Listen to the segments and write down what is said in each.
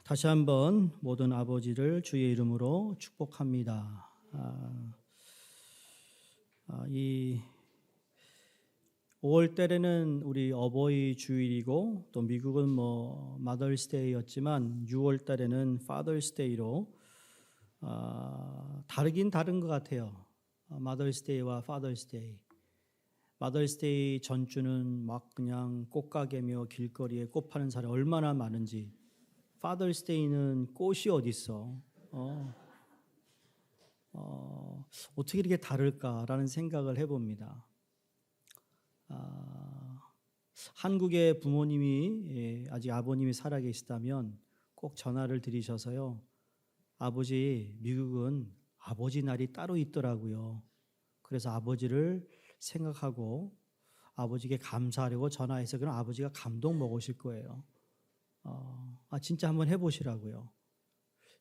다시 한번 모든 아버지를 주의 이름으로 축복합니다. 이 5월 달에는 우리 어버이 주일이고 또 미국은 마더스데이였지만 6월 달에는 파더스데이로 다르긴 다른 것 같아요. 마더스데이와 파더스데이. 마더스데이 전주는 막 그냥 꽃가게며 길거리에 꽃 파는 사람이 얼마나 많은지, 파더스데이는 꽃이 어디 있어? 어떻게 이렇게 다를까라는 생각을 해봅니다. 한국의 부모님이 아직 아버님이 살아계시다면 꼭 전화를 드리셔서요. 아버지, 미국은 아버지 날이 따로 있더라고요. 그래서 아버지를 생각하고 아버지께 감사하려고 전화해서 그럼 아버지가 감동 먹으실 거예요. 진짜 한번 해보시라고요.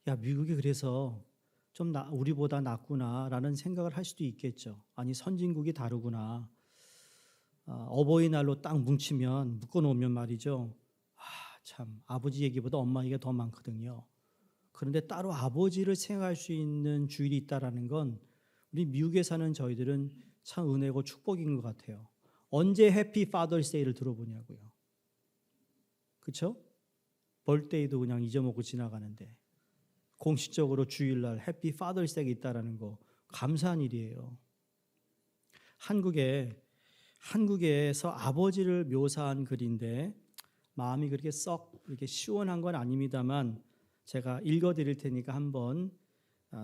야, 미국이 그래서 좀 우리보다 낫구나라는 생각을 할 수도 있겠죠. 아니, 선진국이 다르구나. 어버이날로 딱 뭉치면, 묶어놓으면 말이죠. 참, 아버지 얘기보다 엄마 얘기가 더 많거든요. 그런데 따로 아버지를 생각할 수 있는 주일이 있다라는 건 우리 미국에 사는 저희들은 참 은혜고 축복인 것 같아요. 언제 해피 파더스데이를 들어보냐고요. 그렇죠? 벌데이도 그냥 잊어먹고 지나가는데 공식적으로 주일날 해피 파더스데이가 있다라는 거 감사한 일이에요. 한국에서 아버지를 묘사한 글인데 마음이 그렇게 썩 이렇게 시원한 건 아닙니다만 제가 읽어드릴 테니까 한번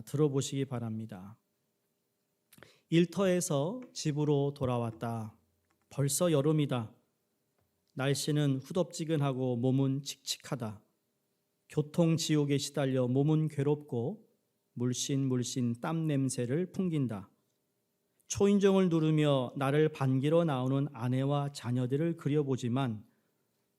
들어보시기 바랍니다. 일터에서 집으로 돌아왔다. 벌써 여름이다. 날씨는 후덥지근하고 몸은 칙칙하다. 교통지옥에 시달려 몸은 괴롭고 물씬 땀 냄새를 풍긴다. 초인종을 누르며 나를 반기러 나오는 아내와 자녀들을 그려보지만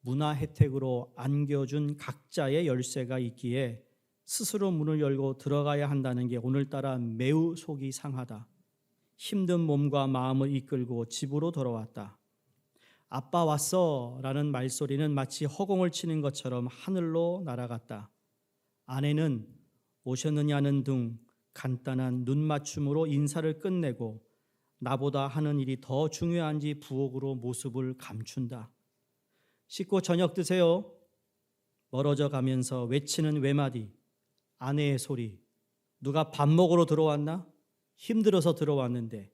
문화 혜택으로 안겨준 각자의 열쇠가 있기에 스스로 문을 열고 들어가야 한다는 게 오늘따라 매우 속이 상하다. 힘든 몸과 마음을 이끌고 집으로 돌아왔다. 아빠 왔어 라는 말소리는 마치 허공을 치는 것처럼 하늘로 날아갔다. 아내는 오셨느냐는 등 간단한 눈맞춤으로 인사를 끝내고 나보다 하는 일이 더 중요한지 부엌으로 모습을 감춘다. 씻고 저녁 드세요. 멀어져 가면서 외치는 외마디, 아내의 소리, 누가 밥 먹으러 들어왔나? 힘들어서 들어왔는데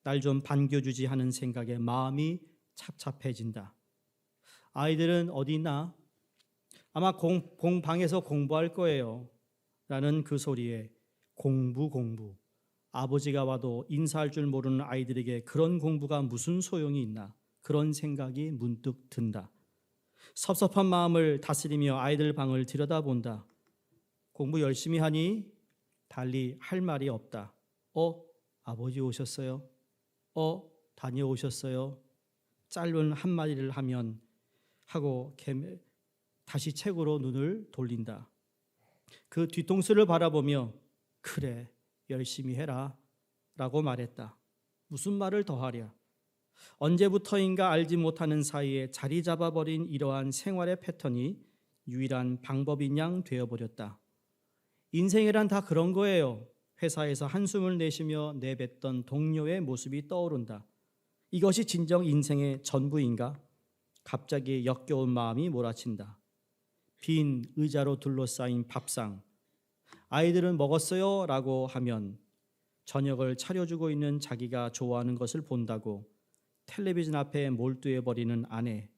날 좀 반겨주지 하는 생각에 마음이 착잡해진다. 아이들은 어디 있나? 아마 방에서 공부할 거예요. 라는 그 소리에 공부. 아버지가 와도 인사할 줄 모르는 아이들에게 그런 공부가 무슨 소용이 있나? 그런 생각이 문득 든다. 섭섭한 마음을 다스리며 아이들 방을 들여다본다. 공부 열심히 하니? 달리 할 말이 없다. 아버지 오셨어요? 다녀오셨어요? 짧은 한마디를 하고 다시 책으로 눈을 돌린다. 그 뒤통수를 바라보며 그래 열심히 해라 라고 말했다. 무슨 말을 더 하랴. 언제부터인가 알지 못하는 사이에 자리 잡아버린 이러한 생활의 패턴이 유일한 방법인 양 되어버렸다. 인생이란 다 그런 거예요. 회사에서 한숨을 내쉬며 내뱉던 동료의 모습이 떠오른다. 이것이 진정 인생의 전부인가? 갑자기 역겨운 마음이 몰아친다. 빈 의자로 둘러싸인 밥상. 아이들은 먹었어요? 라고 하면 저녁을 차려주고 있는 자기가 좋아하는 것을 본다고 텔레비전 앞에 몰두해버리는 아내.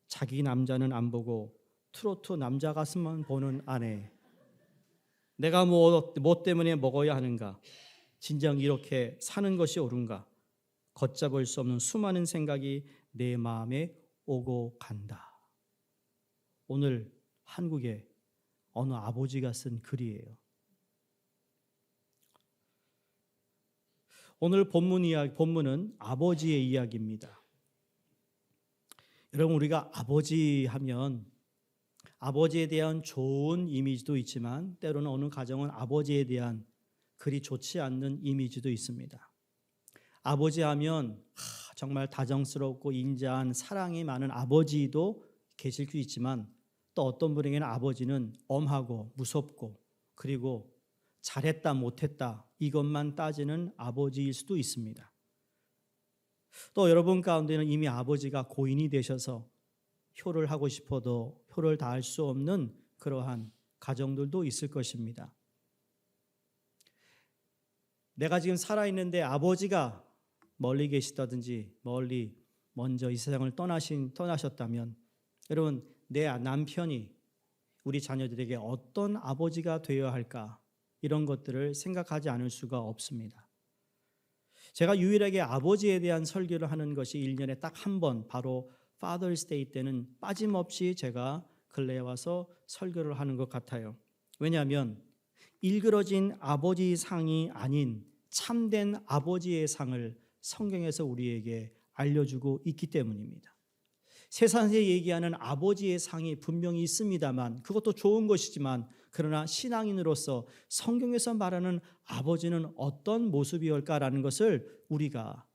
자기 남자는 안 보고 트로트 남자 가수만 보는 아내. 내가 뭐 때문에 먹어야 하는가? 진정 이렇게 사는 것이 옳은가? 걷잡을 수 없는 수많은 생각이 내 마음에 오고 간다. 오늘 한국의 어느 아버지가 쓴 글이에요. 오늘 본문은 아버지의 이야기입니다. 여러분, 우리가 아버지 하면 아버지에 대한 좋은 이미지도 있지만 때로는 어느 가정은 아버지에 대한 그리 좋지 않는 이미지도 있습니다. 아버지 하면 정말 다정스럽고 인자한 사랑이 많은 아버지도 계실 수 있지만 또 어떤 분에게는 아버지는 엄하고 무섭고 그리고 잘했다 못했다 이것만 따지는 아버지일 수도 있습니다. 또 여러분 가운데는 이미 아버지가 고인이 되셔서 효를 하고 싶어도 효를 다할 수 없는 그러한 가정들도 있을 것입니다. 내가 지금 살아있는데 아버지가 멀리 계시다든지 멀리 먼저 이 세상을 떠나셨다면 여러분 내 남편이 우리 자녀들에게 어떤 아버지가 되어야 할까 이런 것들을 생각하지 않을 수가 없습니다. 제가 유일하게 아버지에 대한 설교를 하는 것이 1년에 딱 한 번 바로 Father's Day 때는 빠짐없이 제가 근래에 와서 설교를 하는 것 같아요. 왜냐하면 일그러진 아버지 상이 아닌 참된 아버지의 상을 성경에서 우리에게 알려주고 있기 때문입니다. 세상에서 얘기하는 아버지의 상이 분명히 있습니다만 그것도 좋은 것이지만 그러나 신앙인으로서 성경에서 말하는 아버지는 어떤 모습이올까라는 것을 우리가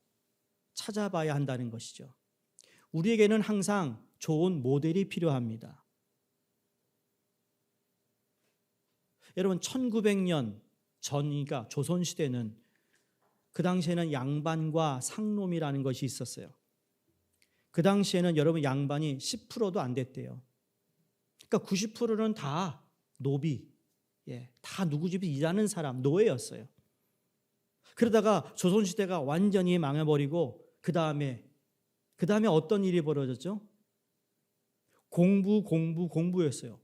찾아봐야 한다는 것이죠. 우리에게는 항상 좋은 모델이 필요합니다. 여러분 1900년 전이니까 조선시대는 그 당시에는 양반과 상놈이라는 것이 있었어요. 그 당시에는 여러분 양반이 10%도 안 됐대요. 그러니까 90%는 다 노비, 다 누구 집에 일하는 사람, 노예였어요. 그러다가 조선시대가 완전히 망해버리고 그 다음에 어떤 일이 벌어졌죠? 공부였어요.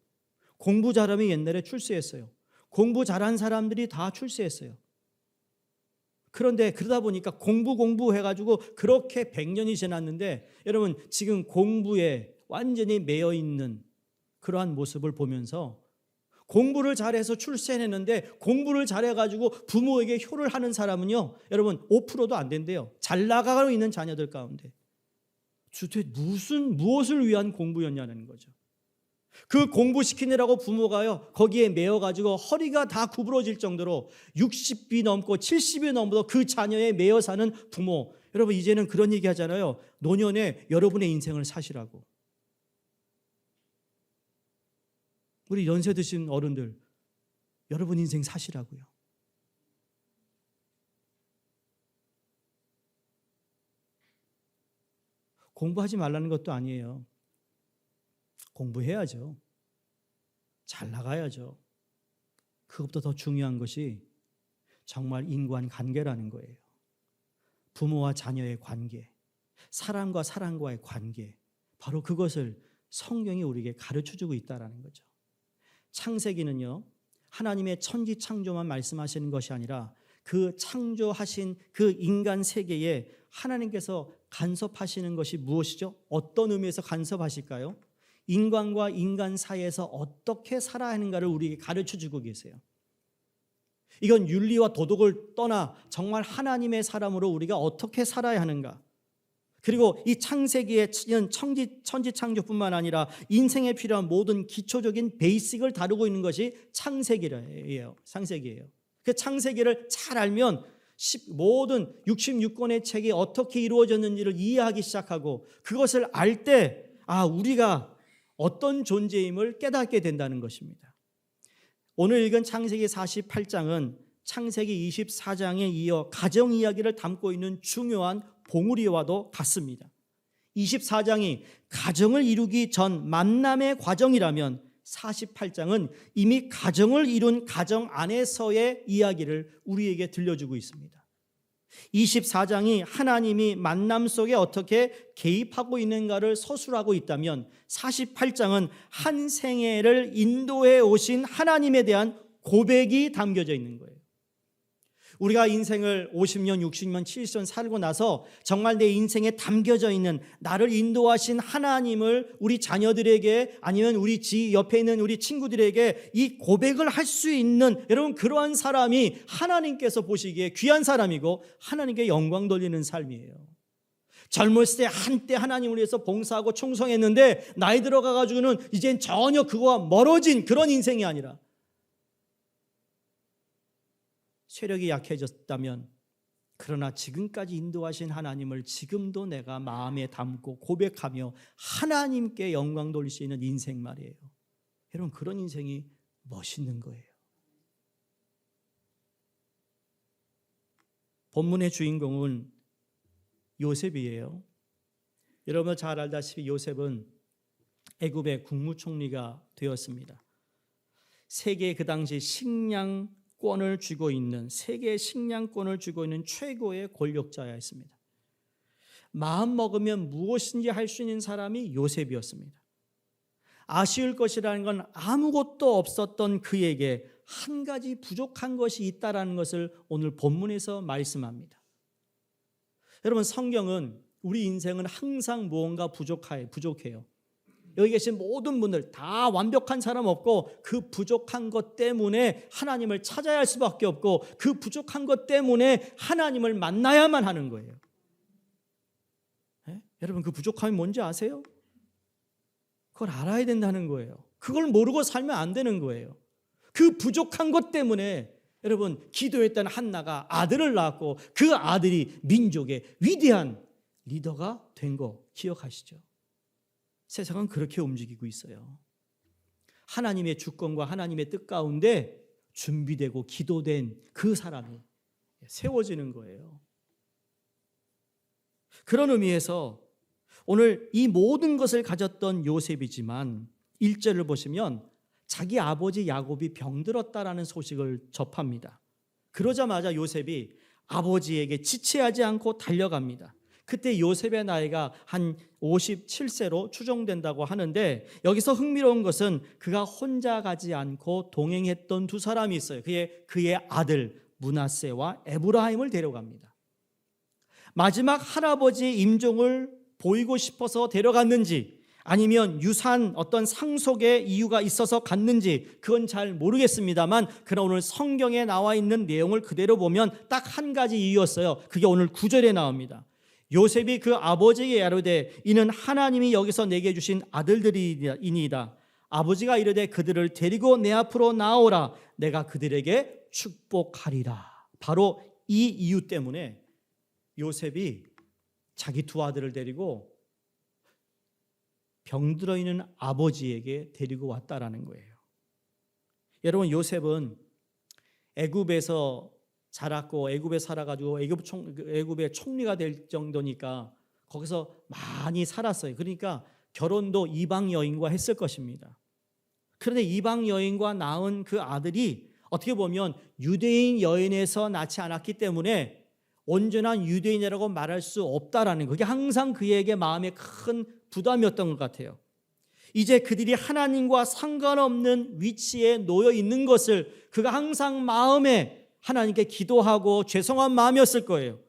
공부 잘하면 옛날에 출세했어요. 공부 잘한 사람들이 다 출세했어요. 그런데 그러다 보니까 공부해가지고 그렇게 100년이 지났는데 여러분 지금 공부에 완전히 매여 있는 그러한 모습을 보면서 공부를 잘해서 출세했는데 공부를 잘해가지고 부모에게 효를 하는 사람은요 여러분 5%도 안 된대요. 잘 나가고 있는 자녀들 가운데 주택 무엇을 위한 공부였냐는 거죠. 그 공부시키느라고 부모가요 거기에 매여가지고 허리가 다 구부러질 정도로 60이 넘고 70이 넘어도 그 자녀에 매여 사는 부모. 여러분 이제는 그런 얘기 하잖아요. 노년에 여러분의 인생을 사시라고. 우리 연세 드신 어른들 여러분 인생 사시라고요. 공부하지 말라는 것도 아니에요. 공부해야죠. 잘 나가야죠. 그것보다 더 중요한 것이 정말 인간관계라는 거예요. 부모와 자녀의 관계, 사람과 사람과의 관계, 바로 그것을 성경이 우리에게 가르쳐주고 있다는 거죠. 창세기는요, 하나님의 천지창조만 말씀하시는 것이 아니라 그 창조하신 그 인간 세계에 하나님께서 간섭하시는 것이 무엇이죠? 어떤 의미에서 간섭하실까요? 인간과 인간 사이에서 어떻게 살아야 하는가를 우리에게 가르쳐주고 계세요. 이건 윤리와 도덕을 떠나 정말 하나님의 사람으로 우리가 어떻게 살아야 하는가. 그리고 이 창세기의 천지창조뿐만 아니라 인생에 필요한 모든 기초적인 베이직을 다루고 있는 것이 창세기예요. 그 창세기를 잘 알면 모든 66권의 책이 어떻게 이루어졌는지를 이해하기 시작하고 그것을 알 때 우리가 어떤 존재임을 깨닫게 된다는 것입니다. 오늘 읽은 창세기 48장은 창세기 24장에 이어 가정 이야기를 담고 있는 중요한 봉우리와도 같습니다. 24장이 가정을 이루기 전 만남의 과정이라면 48장은 이미 가정을 이룬 가정 안에서의 이야기를 우리에게 들려주고 있습니다. 24장이 하나님이 만남 속에 어떻게 개입하고 있는가를 서술하고 있다면 48장은 한 생애를 인도해 오신 하나님에 대한 고백이 담겨져 있는 거예요. 우리가 인생을 50년, 60년, 70년 살고 나서 정말 내 인생에 담겨져 있는 나를 인도하신 하나님을 우리 자녀들에게 아니면 우리 옆에 있는 우리 친구들에게 이 고백을 할 수 있는 여러분 그러한 사람이 하나님께서 보시기에 귀한 사람이고 하나님께 영광 돌리는 삶이에요. 젊었을 때 한때 하나님을 위해서 봉사하고 충성했는데 나이 들어가가지고는 이젠 전혀 그거와 멀어진 그런 인생이 아니라 세력이 약해졌다면 그러나 지금까지 인도하신 하나님을 지금도 내가 마음에 담고 고백하며 하나님께 영광 돌릴 수 있는 인생 말이에요. 여러분, 그런 인생이 멋있는 거예요. 본문의 주인공은 요셉이에요. 여러분 잘 알다시피 요셉은 애굽의 국무총리가 되었습니다. 세계 그 당시 식량권을 쥐고 있는 세계 식량권을 쥐고 있는 최고의 권력자였습니다. 마음 먹으면 무엇인지 할 수 있는 사람이 요셉이었습니다. 아쉬울 것이라는 건 아무것도 없었던 그에게 한 가지 부족한 것이 있다라는 것을 오늘 본문에서 말씀합니다. 여러분, 성경은 우리 인생은 항상 무언가 부족해요. 여기 계신 모든 분들 다 완벽한 사람 없고 그 부족한 것 때문에 하나님을 찾아야 할 수밖에 없고 그 부족한 것 때문에 하나님을 만나야만 하는 거예요. 네? 여러분, 그 부족함이 뭔지 아세요? 그걸 알아야 된다는 거예요. 그걸 모르고 살면 안 되는 거예요. 그 부족한 것 때문에 여러분, 기도했던 한나가 아들을 낳았고 그 아들이 민족의 위대한 리더가 된 거 기억하시죠? 세상은 그렇게 움직이고 있어요. 하나님의 주권과 하나님의 뜻 가운데 준비되고 기도된 그 사람이 세워지는 거예요. 그런 의미에서 오늘 이 모든 것을 가졌던 요셉이지만 1절을 보시면 자기 아버지 야곱이 병들었다라는 소식을 접합니다. 그러자마자 요셉이 아버지에게 지체하지 않고 달려갑니다. 그때 요셉의 나이가 한 57세로 추정된다고 하는데 여기서 흥미로운 것은 그가 혼자 가지 않고 동행했던 두 사람이 있어요. 그의 아들 므낫세와 에브라임을 데려갑니다. 마지막 할아버지의 임종을 보이고 싶어서 데려갔는지 아니면 유산 어떤 상속의 이유가 있어서 갔는지 그건 잘 모르겠습니다만 그러나 오늘 성경에 나와 있는 내용을 그대로 보면 딱 한 가지 이유였어요. 그게 오늘 9절에 나옵니다. 요셉이 그 아버지에게 이르되 이는 하나님이 여기서 내게 주신 아들들이니이다. 아버지가 이르되 그들을 데리고 내 앞으로 나오라. 내가 그들에게 축복하리라. 바로 이 이유 때문에 요셉이 자기 두 아들을 데리고 병들어 있는 아버지에게 데리고 왔다라는 거예요. 여러분, 요셉은 애굽에서 자랐고 애굽에 살아가지고 애굽의 총리가 될 정도니까 거기서 많이 살았어요. 그러니까 결혼도 이방 여인과 했을 것입니다. 그런데 이방 여인과 낳은 그 아들이 어떻게 보면 유대인 여인에서 낳지 않았기 때문에 온전한 유대인이라고 말할 수 없다라는 거. 그게 항상 그에게 마음에 큰 부담이었던 것 같아요. 이제 그들이 하나님과 상관없는 위치에 놓여 있는 것을 그가 항상 마음에 하나님께 기도하고 죄송한 마음이었을 거예요.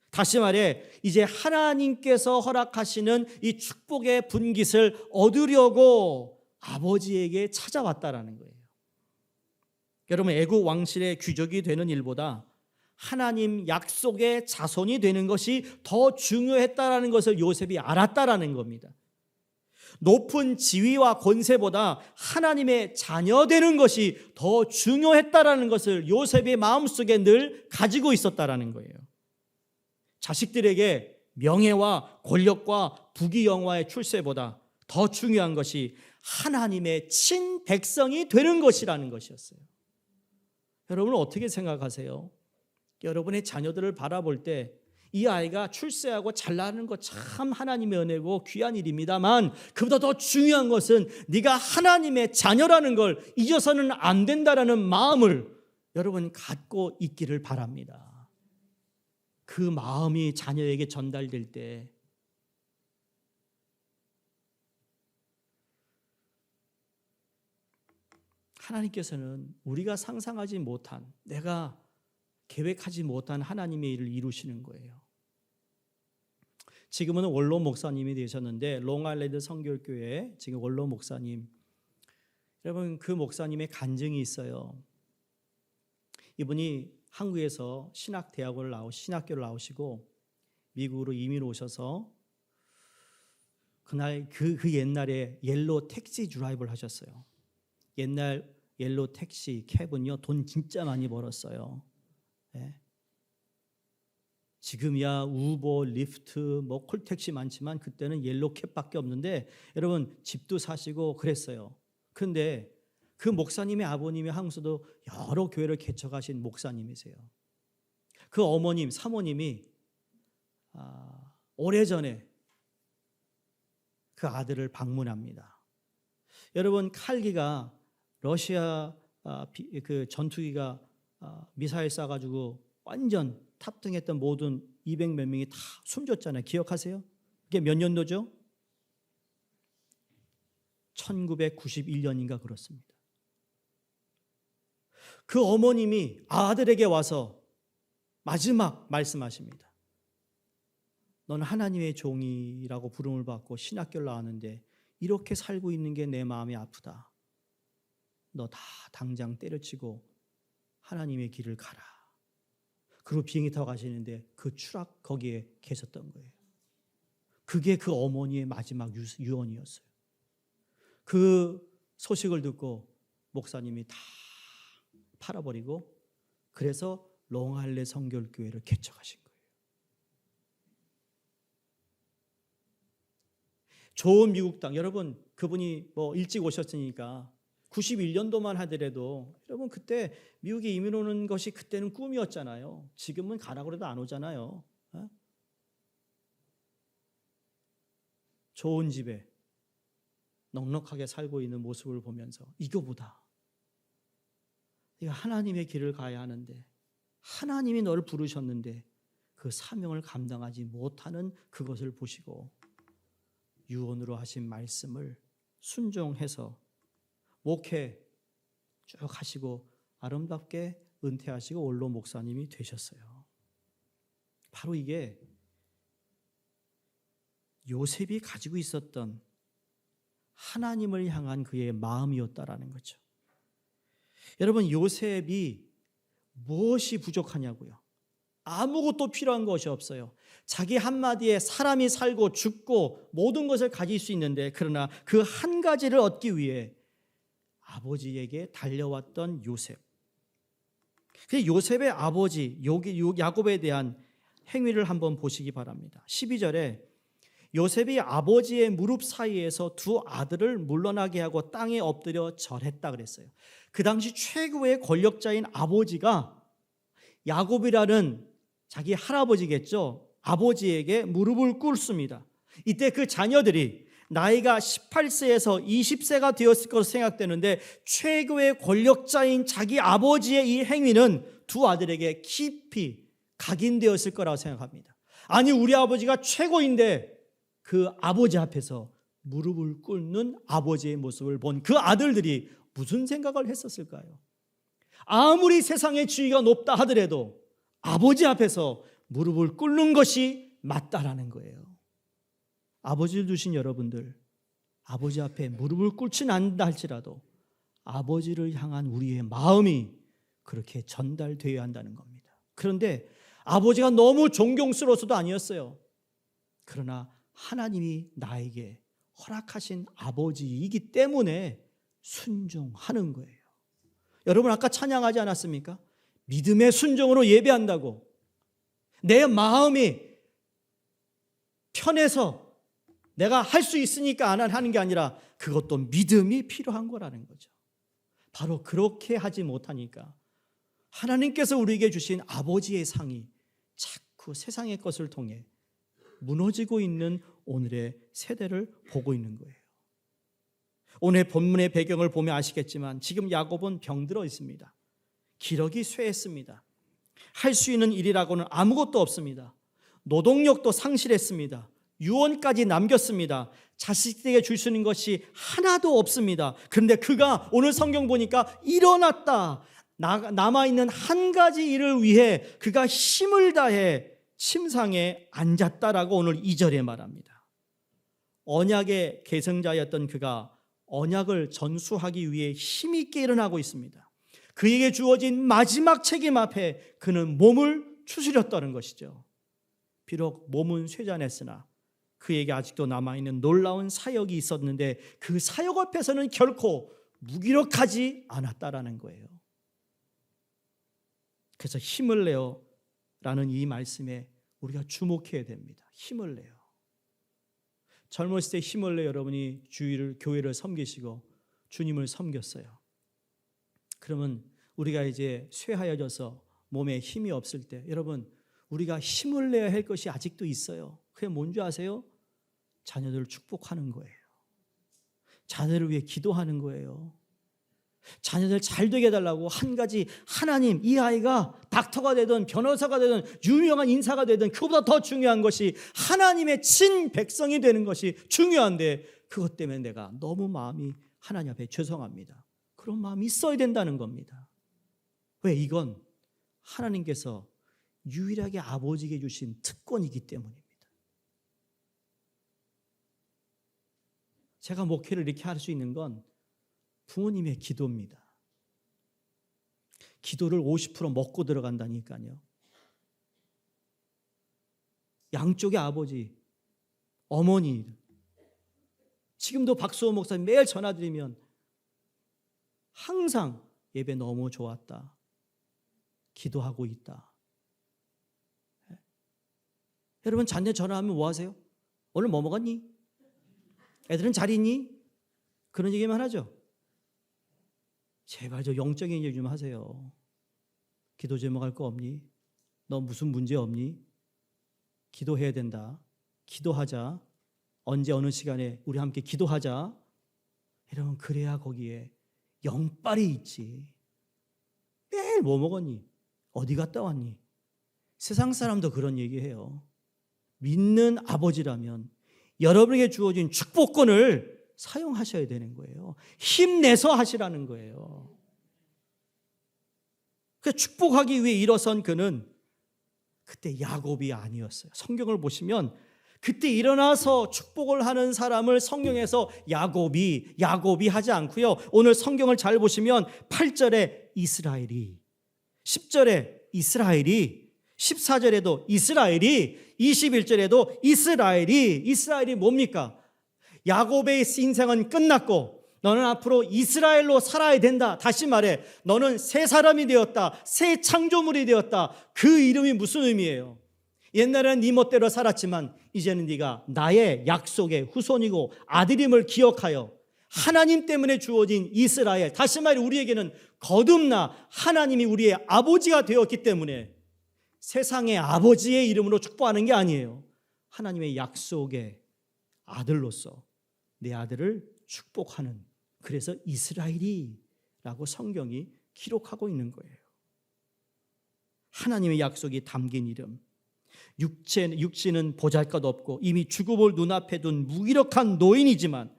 다시 말해 이제 하나님께서 허락하시는 이 축복의 분깃을 얻으려고 아버지에게 찾아왔다라는 거예요. 여러분, 애국 왕실의 귀족이 되는 일보다 하나님 약속의 자손이 되는 것이 더 중요했다라는 것을 요셉이 알았다라는 겁니다. 높은 지위와 권세보다 하나님의 자녀 되는 것이 더 중요했다라는 것을 요셉의 마음속에 늘 가지고 있었다라는 거예요. 자식들에게 명예와 권력과 부귀영화의 출세보다 더 중요한 것이 하나님의 친백성이 되는 것이라는 것이었어요. 여러분은 어떻게 생각하세요? 여러분의 자녀들을 바라볼 때 이 아이가 출세하고 잘 나는 거 참 하나님의 은혜고 귀한 일입니다만 그보다 더 중요한 것은 네가 하나님의 자녀라는 걸 잊어서는 안 된다라는 마음을 여러분 갖고 있기를 바랍니다. 그 마음이 자녀에게 전달될 때 하나님께서는 우리가 상상하지 못한 내가 계획하지 못한 하나님의 일을 이루시는 거예요. 지금은 원로 목사님이 되셨는데 롱아일랜드 성결교회 지금 원로 목사님, 여러분 그 목사님의 간증이 있어요. 이분이 한국에서 신학교를 나오시고 미국으로 이민 오셔서 그날 그 옛날에 옐로 택시 드라이브를 하셨어요. 옛날 옐로 택시 캡은요 돈 진짜 많이 벌었어요. 네. 지금이야 우버, 리프트, 뭐 콜택시 많지만 그때는 옐로캡밖에 없는데 여러분 집도 사시고 그랬어요. 그런데 그 목사님의 아버님이 한국에서도 여러 교회를 개척하신 목사님이세요. 그 어머님, 사모님이 오래전에 그 아들을 방문합니다. 여러분, 칼기가 러시아 그 전투기가 미사일 쏴가지고 완전 탑승했던 모든 200몇 명이 다 숨졌잖아요. 기억하세요? 그게 몇 년도죠? 1991년인가 그렇습니다. 그 어머님이 아들에게 와서 마지막 말씀하십니다. 너는 하나님의 종이라고 부름을 받고 신학교를 나왔는데 이렇게 살고 있는 게 내 마음이 아프다. 너 다 당장 때려치고 하나님의 길을 가라. 그리고 비행기 타고 가시는데 그 추락 거기에 계셨던 거예요. 그게 그 어머니의 마지막 유언이었어요. 그 소식을 듣고 목사님이 다 팔아버리고 그래서 롱할레 성결교회를 개척하신 거예요. 좋은 미국 땅, 여러분 그분이 뭐 일찍 오셨으니까 91년도만 하더라도 여러분 그때 미국에 이민 오는 것이 그때는 꿈이었잖아요. 지금은 가라고 해도 안 오잖아요. 좋은 집에 넉넉하게 살고 있는 모습을 보면서 이거보다 네가 하나님의 길을 가야 하는데 하나님이 너를 부르셨는데 그 사명을 감당하지 못하는 그것을 보시고 유언으로 하신 말씀을 순종해서 목회 쭉 하시고 아름답게 은퇴하시고 원로 목사님이 되셨어요. 바로 이게 요셉이 가지고 있었던 하나님을 향한 그의 마음이었다라는 거죠. 여러분, 요셉이 무엇이 부족하냐고요? 아무것도 필요한 것이 없어요. 자기 한마디에 사람이 살고 죽고 모든 것을 가질 수 있는데 그러나 그 한 가지를 얻기 위해 아버지에게 달려왔던 요셉. 요셉의 아버지 야곱에 대한 행위를 한번 보시기 바랍니다. 12절에 요셉이 아버지의 무릎 사이에서 두 아들을 물러나게 하고 땅에 엎드려 절했다 그랬어요. 그 당시 최고의 권력자인 아버지가 야곱이라는 자기 할아버지겠죠. 아버지에게 무릎을 꿇습니다. 이때 그 자녀들이 나이가 18세에서 20세가 되었을 것으로 생각되는데 최고의 권력자인 자기 아버지의 이 행위는 두 아들에게 깊이 각인되었을 거라고 생각합니다. 아니, 우리 아버지가 최고인데 그 아버지 앞에서 무릎을 꿇는 아버지의 모습을 본 그 아들들이 무슨 생각을 했었을까요? 아무리 세상의 지위가 높다 하더라도 아버지 앞에서 무릎을 꿇는 것이 맞다라는 거예요. 아버지를 두신 여러분들, 아버지 앞에 무릎을 꿇지는 않는다 할지라도 아버지를 향한 우리의 마음이 그렇게 전달되어야 한다는 겁니다. 그런데 아버지가 너무 존경스러워서도 아니었어요. 그러나 하나님이 나에게 허락하신 아버지이기 때문에 순종하는 거예요. 여러분 아까 찬양하지 않았습니까? 믿음의 순종으로 예배한다고. 내 마음이 편해서 내가 할 수 있으니까 안 하는 게 아니라 그것도 믿음이 필요한 거라는 거죠. 바로 그렇게 하지 못하니까 하나님께서 우리에게 주신 아버지의 상이 자꾸 세상의 것을 통해 무너지고 있는 오늘의 세대를 보고 있는 거예요. 오늘 본문의 배경을 보면 아시겠지만 지금 야곱은 병들어 있습니다. 기력이 쇠했습니다. 할 수 있는 일이라고는 아무것도 없습니다. 노동력도 상실했습니다. 유언까지 남겼습니다. 자식에게 줄 수 있는 것이 하나도 없습니다. 그런데 그가 오늘 성경 보니까 일어났다. 남아있는 한 가지 일을 위해 그가 힘을 다해 침상에 앉았다라고 오늘 2절에 말합니다. 언약의 계승자였던 그가 언약을 전수하기 위해 힘있게 일어나고 있습니다. 그에게 주어진 마지막 책임 앞에 그는 몸을 추스렸다는 것이죠. 비록 몸은 쇠잔했으나 그에게 아직도 남아있는 놀라운 사역이 있었는데 그 사역 앞에서는 결코 무기력하지 않았다라는 거예요. 그래서 힘을 내어 라는 이 말씀에 우리가 주목해야 됩니다. 힘을 내요. 젊었을 때 힘을 내어 여러분이 교회를 섬기시고 주님을 섬겼어요. 그러면 우리가 이제 쇠하여져서 몸에 힘이 없을 때, 여러분, 우리가 힘을 내야 할 것이 아직도 있어요. 그게 뭔지 아세요? 자녀들을 축복하는 거예요. 자녀를 위해 기도하는 거예요. 자녀들 잘 되게 해달라고 한 가지, 하나님, 이 아이가 닥터가 되든 변호사가 되든 유명한 인사가 되든 그보다 더 중요한 것이 하나님의 친 백성이 되는 것이 중요한데, 그것 때문에 내가 너무 마음이 하나님 앞에 죄송합니다. 그런 마음이 있어야 된다는 겁니다. 왜? 이건 하나님께서 유일하게 아버지에게 주신 특권이기 때문입니다. 제가 목회를 이렇게 할 수 있는 건 부모님의 기도입니다. 기도를 50% 먹고 들어간다니까요. 양쪽의 아버지, 어머니, 지금도 박수호 목사님 매일 전화드리면 항상 예배 너무 좋았다, 기도하고 있다. 여러분, 자녀 전화하면 뭐 하세요? 오늘 뭐 먹었니? 애들은 잘 있니? 그런 얘기만 하죠. 제발 저 영적인 얘기 좀 하세요. 기도 제목할 거 없니? 너 무슨 문제 없니? 기도해야 된다. 기도하자. 언제 어느 시간에 우리 함께 기도하자. 여러분, 그래야 거기에 영빨이 있지. 매일 뭐 먹었니? 어디 갔다 왔니? 세상 사람도 그런 얘기해요. 믿는 아버지라면 여러분에게 주어진 축복권을 사용하셔야 되는 거예요. 힘내서 하시라는 거예요. 그 축복하기 위해 일어선 그는 그때 야곱이 아니었어요. 성경을 보시면 그때 일어나서 축복을 하는 사람을 성경에서 야곱이 하지 않고요. 오늘 성경을 잘 보시면 8절에 이스라엘이, 10절에 이스라엘이, 14절에도 이스라엘이, 21절에도 이스라엘이 뭡니까? 야곱의 인생은 끝났고 너는 앞으로 이스라엘로 살아야 된다. 다시 말해, 너는 새 사람이 되었다. 새 창조물이 되었다. 그 이름이 무슨 의미예요? 옛날에는 네 멋대로 살았지만 이제는 네가 나의 약속의 후손이고 아들임을 기억하여 하나님 때문에 주어진 이스라엘, 다시 말해 우리에게는 거듭나 하나님이 우리의 아버지가 되었기 때문에 세상의 아버지의 이름으로 축복하는 게 아니에요. 하나님의 약속의 아들로서 내 아들을 축복하는, 그래서 이스라엘이라고 성경이 기록하고 있는 거예요. 하나님의 약속이 담긴 이름. 육신은 보잘것없고 이미 죽음을 눈앞에 둔 무기력한 노인이지만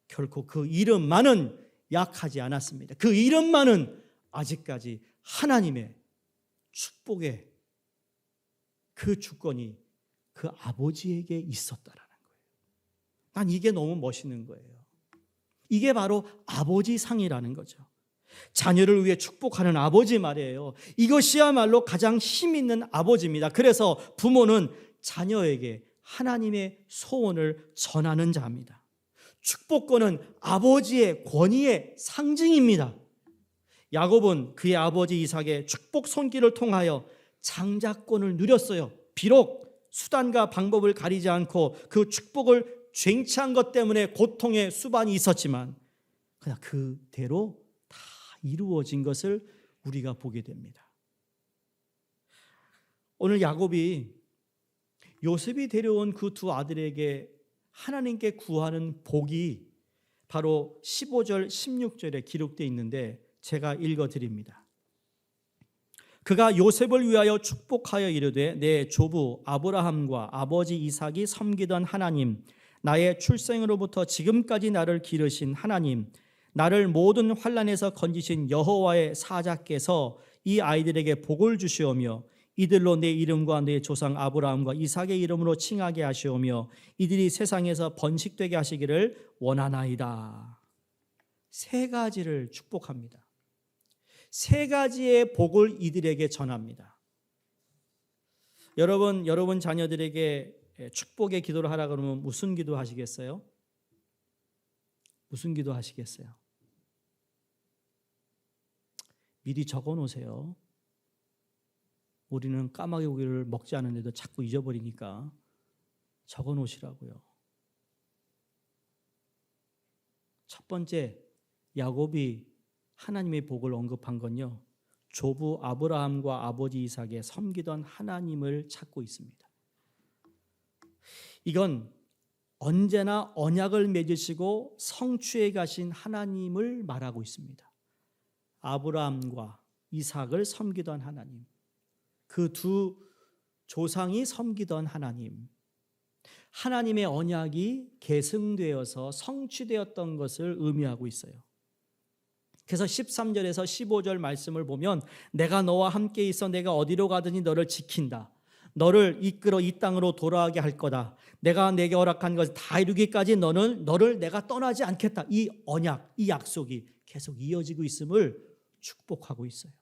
결코 그 이름만은 약하지 않았습니다. 그 이름만은 아직까지 하나님의 축복의 그 주권이 그 아버지에게 있었다라는 거예요. 난 이게 너무 멋있는 거예요. 이게 바로 아버지 상이라는 거죠. 자녀를 위해 축복하는 아버지 말이에요. 이것이야말로 가장 힘 있는 아버지입니다. 그래서 부모는 자녀에게 하나님의 소원을 전하는 자입니다. 축복권은 아버지의 권위의 상징입니다. 야곱은 그의 아버지 이삭의 축복 손길을 통하여 장자권을 누렸어요. 비록 수단과 방법을 가리지 않고 그 축복을 쟁취한 것 때문에 고통의 수반이 있었지만 그냥 그대로 다 이루어진 것을 우리가 보게 됩니다. 오늘 야곱이 요셉이 데려온 그 두 아들에게 하나님께 구하는 복이 바로 15절 16절에 기록되어 있는데 제가 읽어드립니다. 그가 요셉을 위하여 축복하여 이르되 내 조부 아브라함과 아버지 이삭이 섬기던 하나님, 나의 출생으로부터 지금까지 나를 기르신 하나님, 나를 모든 환난에서 건지신 여호와의 사자께서 이 아이들에게 복을 주시오며 이들로 내 이름과 내 조상 아브라함과 이삭의 이름으로 칭하게 하시오며 이들이 세상에서 번식되게 하시기를 원하나이다. 세 가지를 축복합니다. 세 가지의 복을 이들에게 전합니다. 여러분 자녀들에게 축복의 기도를 하라 그러면 무슨 기도 하시겠어요? 무슨 기도 하시겠어요? 미리 적어 놓으세요. 우리는 까마귀 고기를 먹지 않는데도 자꾸 잊어버리니까 적어 놓으시라고요. 첫 번째, 야곱이 하나님의 복을 언급한 건요, 조부 아브라함과 아버지 이삭의 섬기던 하나님을 찾고 있습니다. 이건 언제나 언약을 맺으시고 성취해 가신 하나님을 말하고 있습니다. 아브라함과 이삭을 섬기던 하나님, 그 두 조상이 섬기던 하나님, 하나님의 언약이 계승되어서 성취되었던 것을 의미하고 있어요. 그래서 13절에서 15절 말씀을 보면 내가 너와 함께 있어 내가 어디로 가든지 너를 지킨다. 너를 이끌어 이 땅으로 돌아가게 할 거다. 내가 내게 허락한 것을 다 이루기까지 너를 내가 떠나지 않겠다. 이 언약, 이 약속이 계속 이어지고 있음을 축복하고 있어요.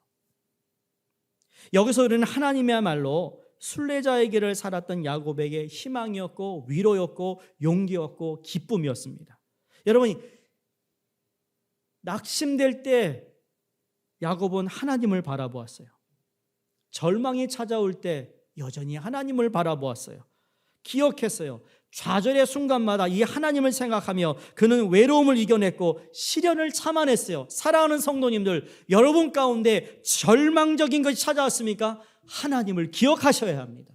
여기서 우리는 하나님이야말로 순례자의 길을 살았던 야곱에게 희망이었고 위로였고 용기였고 기쁨이었습니다. 여러분이 낙심될 때 야곱은 하나님을 바라보았어요. 절망이 찾아올 때 여전히 하나님을 바라보았어요. 기억했어요. 좌절의 순간마다 이 하나님을 생각하며 그는 외로움을 이겨냈고 시련을 참아냈어요. 사랑하는 성도님들, 여러분 가운데 절망적인 것이 찾아왔습니까? 하나님을 기억하셔야 합니다.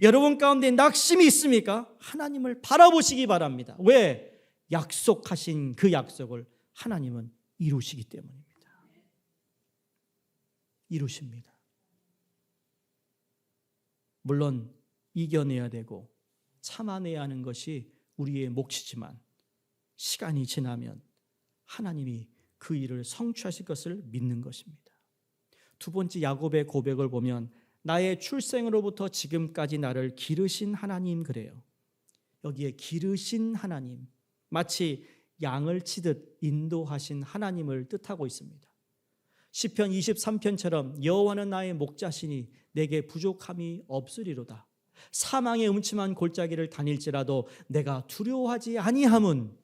여러분 가운데 낙심이 있습니까? 하나님을 바라보시기 바랍니다. 왜? 약속하신 그 약속을 하나님은 이루시기 때문입니다. 이루십니다. 물론 이겨내야 되고 참아내야 하는 것이 우리의 몫이지만 시간이 지나면 하나님이 그 일을 성취하실 것을 믿는 것입니다. 두 번째 야곱의 고백을 보면 나의 출생으로부터 지금까지 나를 기르신 하나님, 그래요. 여기에 기르신 하나님, 마치 양을 치듯 인도하신 하나님을 뜻하고 있습니다. 시편 23편처럼 여호와는 나의 목자시니 내게 부족함이 없으리로다. 사망의 음침한 골짜기를 다닐지라도 내가 두려워하지 아니함은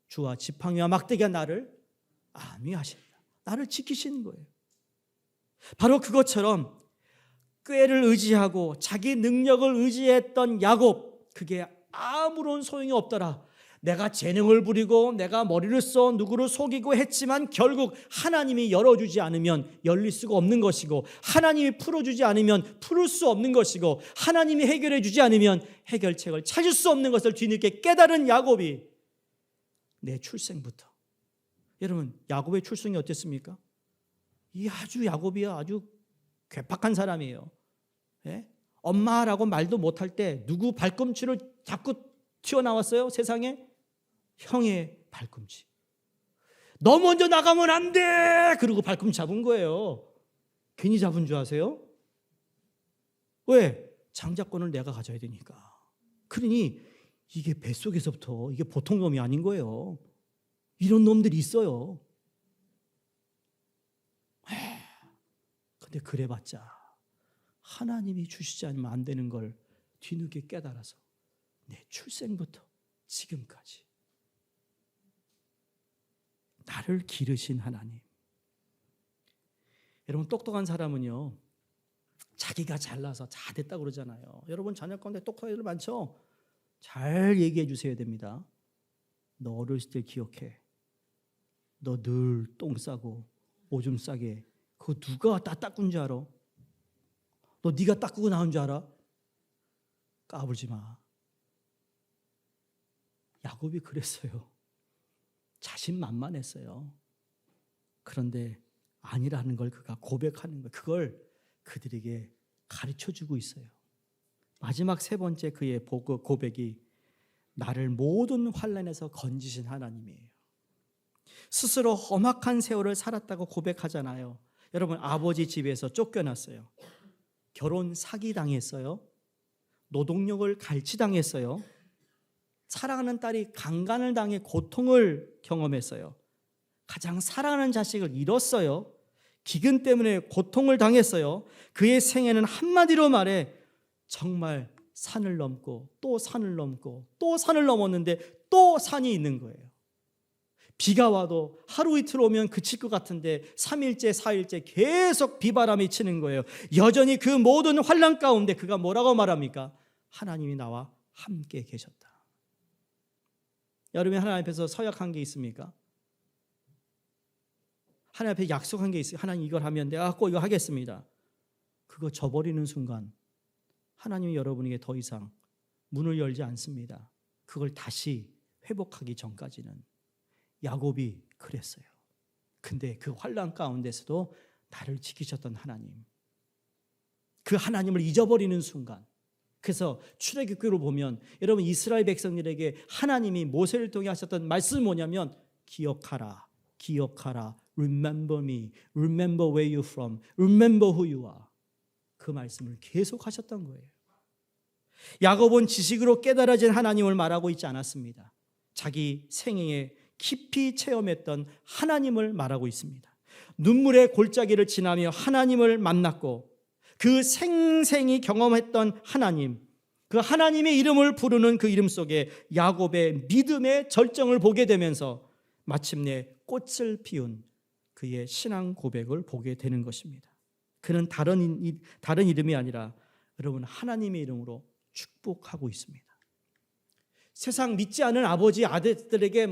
주와 지팡이와 막대기가 나를 안위하신다. 나를 지키시는 거예요. 바로 그것처럼 꾀를 의지하고 자기 능력을 의지했던 야곱, 그게 아무런 소용이 없더라. 내가 재능을 부리고 내가 머리를 써 누구를 속이고 했지만 결국 하나님이 열어주지 않으면 열릴 수가 없는 것이고, 하나님이 풀어주지 않으면 풀을 수 없는 것이고, 하나님이 해결해 주지 않으면 해결책을 찾을 수 없는 것을 뒤늦게 깨달은 야곱이 내 출생부터, 여러분 야곱의 출생이 어땠습니까? 이 아주 야곱이야 아주 괴팍한 사람이에요. 예? 엄마라고 말도 못할 때 누구 발꿈치를 잡고 튀어나왔어요? 세상에? 형의 발꿈치. 너 먼저 나가면 안 돼! 그리고 발꿈치 잡은 거예요. 괜히 잡은 줄 아세요? 왜? 장자권을 내가 가져야 되니까. 그러니 이게 뱃속에서부터 이게 보통 놈이 아닌 거예요. 이런 놈들이 있어요. 근데 그래봤자 하나님이 주시지 않으면 안 되는 걸 뒤늦게 깨달아서 내 출생부터 지금까지 나를 기르신 하나님. 여러분 똑똑한 사람은요 자기가 잘나서 다 됐다고 그러잖아요. 여러분 자녀 가운데 똑똑한 애들 많죠? 잘 얘기해 주셔야 됩니다. 너 어렸을 때 기억해. 너 늘 똥 싸고 오줌 싸게 그거 누가 다 닦은 줄 알아? 너 네가 닦고 나온 줄 알아? 까불지 마. 야곱이 그랬어요. 자신만만했어요. 그런데 아니라는 걸 그가 고백하는 거, 그걸 그들에게 가르쳐주고 있어요. 마지막 세 번째 그의 고백이 나를 모든 환난에서 건지신 하나님이에요. 스스로 험악한 세월을 살았다고 고백하잖아요. 여러분 아버지 집에서 쫓겨났어요. 결혼 사기당했어요. 노동력을 갈취당했어요. 사랑하는 딸이 강간을 당해 고통을 경험했어요. 가장 사랑하는 자식을 잃었어요. 기근 때문에 고통을 당했어요. 그의 생애는 한마디로 말해 정말 산을 넘고 또 산을 넘고 또 산을 넘었는데 또 산이 있는 거예요. 비가 와도 하루 이틀 오면 그칠 것 같은데 3일째 4일째 계속 비바람이 치는 거예요. 여전히 그 모든 환난 가운데 그가 뭐라고 말합니까? 하나님이 나와 함께 계셨다. 여러분이 하나님 앞에서 서약한 게 있습니까? 하나님 앞에 약속한 게 있어요. 하나님 이걸 하면 내가 꼭 이거 하겠습니다. 그거 저버리는 순간 하나님이 여러분에게 더 이상 문을 열지 않습니다. 그걸 다시 회복하기 전까지는. 야곱이 그랬어요. 근데 그 환난 가운데서도 나를 지키셨던 하나님, 그 하나님을 잊어버리는 순간, 그래서 출애굽기로 보면 여러분 이스라엘 백성들에게 하나님이 모세를 통해 하셨던 말씀이 뭐냐면 기억하라, 기억하라, remember me, remember where you're from, remember who you are. 그 말씀을 계속 하셨던 거예요. 야곱은 지식으로 깨달아진 하나님을 말하고 있지 않았습니다. 자기 생애에 깊이 체험했던 하나님을 말하고 있습니다. 눈물의 골짜기를 지나며 하나님을 만났고 그 생생히 경험했던 하나님, 그 하나님의 이름을 부르는 그 이름 속에 야곱의 믿음의 절정을 보게 되면서 마침내 꽃을 피운 그의 신앙 고백을 보게 되는 것입니다. 그는 다른 이름이 아니라 여러분 하나님의 이름으로 축복하고 있습니다. 세상 믿지 않은 아버지 아들들에게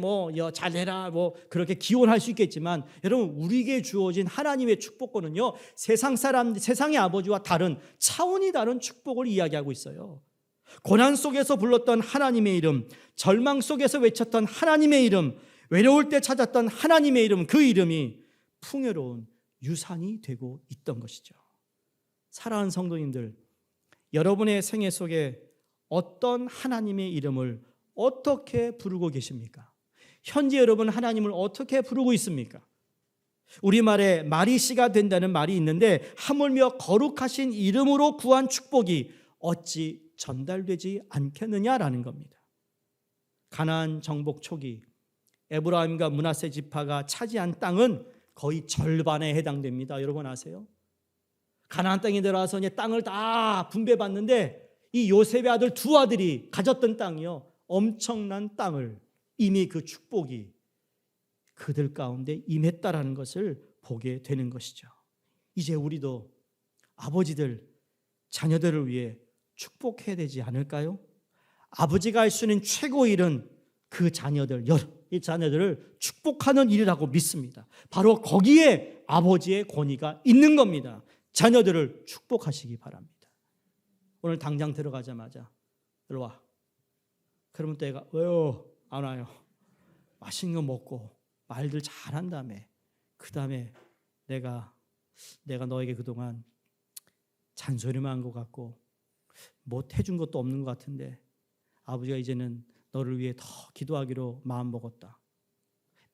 잘해라 그렇게 기원할 수 있겠지만 여러분 우리에게 주어진 하나님의 축복권은요 세상의 아버지와 다른 차원이 다른 축복을 이야기하고 있어요. 고난 속에서 불렀던 하나님의 이름, 절망 속에서 외쳤던 하나님의 이름, 외로울 때 찾았던 하나님의 이름, 그 이름이 풍요로운 유산이 되고 있던 것이죠. 사랑하는 성도님들, 여러분의 생애 속에 어떤 하나님의 이름을 어떻게 부르고 계십니까? 현재 여러분 하나님을 어떻게 부르고 있습니까? 우리말에 마리씨가 된다는 말이 있는데 하물며 거룩하신 이름으로 구한 축복이 어찌 전달되지 않겠느냐라는 겁니다. 가나안 정복 초기 에브라임과 므낫세 지파가 차지한 땅은 거의 절반에 해당됩니다. 여러분 아세요? 가나안 땅에 들어와서 이제 땅을 다 분배받는데 이 요셉의 아들 두 아들이 가졌던 땅이요 엄청난 땅을 이미 그 축복이 그들 가운데 임했다라는 것을 보게 되는 것이죠. 이제 우리도 아버지들, 자녀들을 위해 축복해야 되지 않을까요? 아버지가 할 수 있는 최고의 일은 그 자녀들, 이 자녀들을 축복하는 일이라고 믿습니다. 바로 거기에 아버지의 권위가 있는 겁니다. 자녀들을 축복하시기 바랍니다. 오늘 당장 들어가자마자 일로 와. 그러면 또 애가 왜요? 안 와요. 맛있는 거 먹고 말들 잘한 다음에 그 다음에 내가 너에게 그동안 잔소리만 한 것 같고 못 해준 것도 없는 것 같은데 아버지가 이제는 너를 위해 더 기도하기로 마음먹었다.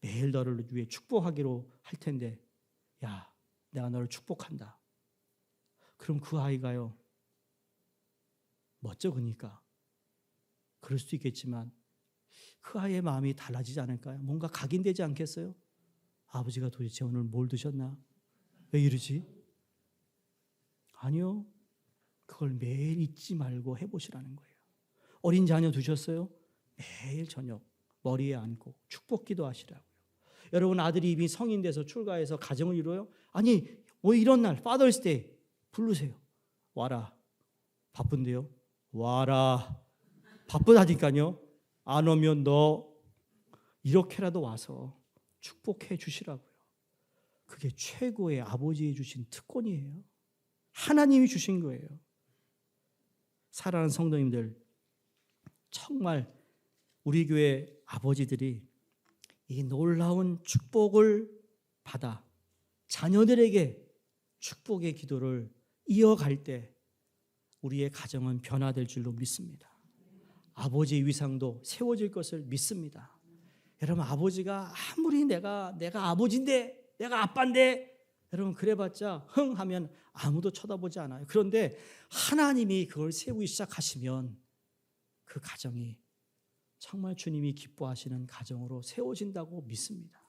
매일 너를 위해 축복하기로 할 텐데 야, 내가 너를 축복한다. 그럼 그 아이가요. 멋져 그러니까 그럴 수도 있겠지만 그 아이의 마음이 달라지지 않을까요? 뭔가 각인되지 않겠어요? 아버지가 도대체 오늘 뭘 드셨나? 왜 이러지? 아니요. 그걸 매일 잊지 말고 해보시라는 거예요. 어린 자녀 두셨어요? 매일 저녁 머리에 안고 축복기도 하시라고요. 여러분 아들이 이미 성인 돼서 출가해서 가정을 이루어요? 아니 왜 이런 날 Father's Day 부르세요. 와라. 바쁜데요? 와라. 바쁘다니까요. 안 오면 너 이렇게라도 와서 축복해 주시라고요. 그게 최고의 아버지의 주신 특권이에요. 하나님이 주신 거예요. 사랑하는 성도님들, 정말 우리 교회 아버지들이 이 놀라운 축복을 받아 자녀들에게 축복의 기도를 이어갈 때 우리의 가정은 변화될 줄로 믿습니다. 아버지의 위상도 세워질 것을 믿습니다. 여러분 아버지가 아무리 내가 아버지인데 내가 아빠인데 여러분 그래봤자 흥 하면 아무도 쳐다보지 않아요. 그런데 하나님이 그걸 세우기 시작하시면 그 가정이 정말 주님이 기뻐하시는 가정으로 세워진다고 믿습니다.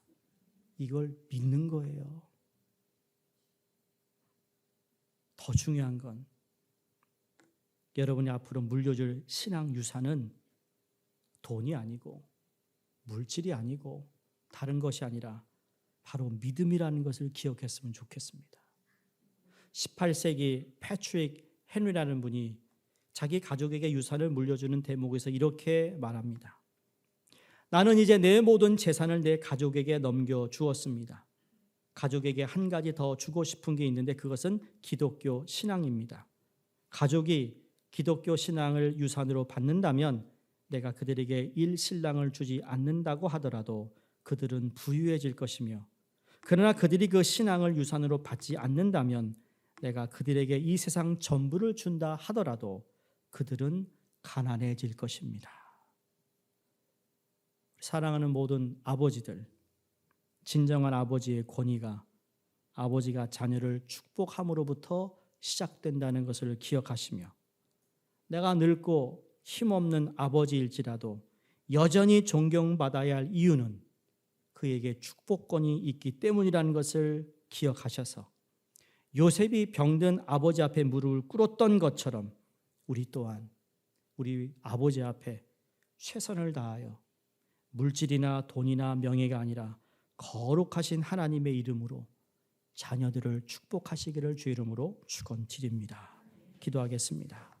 이걸 믿는 거예요. 더 중요한 건 여러분이 앞으로 물려줄 신앙 유산은 돈이 아니고 물질이 아니고 다른 것이 아니라 바로 믿음이라는 것을 기억했으면 좋겠습니다. 18세기 패트릭 헨리라는 분이 자기 가족에게 유산을 물려주는 대목에서 이렇게 말합니다. 나는 이제 내 모든 재산을 내 가족에게 넘겨주었습니다. 가족에게 한 가지 더 주고 싶은 게 있는데 그것은 기독교 신앙입니다. 가족이 기독교 신앙을 유산으로 받는다면 내가 그들에게 일신랑을 주지 않는다고 하더라도 그들은 부유해질 것이며, 그러나 그들이 그 신앙을 유산으로 받지 않는다면 내가 그들에게 이 세상 전부를 준다 하더라도 그들은 가난해질 것입니다. 사랑하는 모든 아버지들, 진정한 아버지의 권위가 아버지가 자녀를 축복함으로부터 시작된다는 것을 기억하시며, 내가 늙고 힘없는 아버지일지라도 여전히 존경받아야 할 이유는 그에게 축복권이 있기 때문이라는 것을 기억하셔서 요셉이 병든 아버지 앞에 무릎을 꿇었던 것처럼 우리 또한 우리 아버지 앞에 최선을 다하여 물질이나 돈이나 명예가 아니라 거룩하신 하나님의 이름으로 자녀들을 축복하시기를 주 이름으로 축원드립니다. 기도하겠습니다.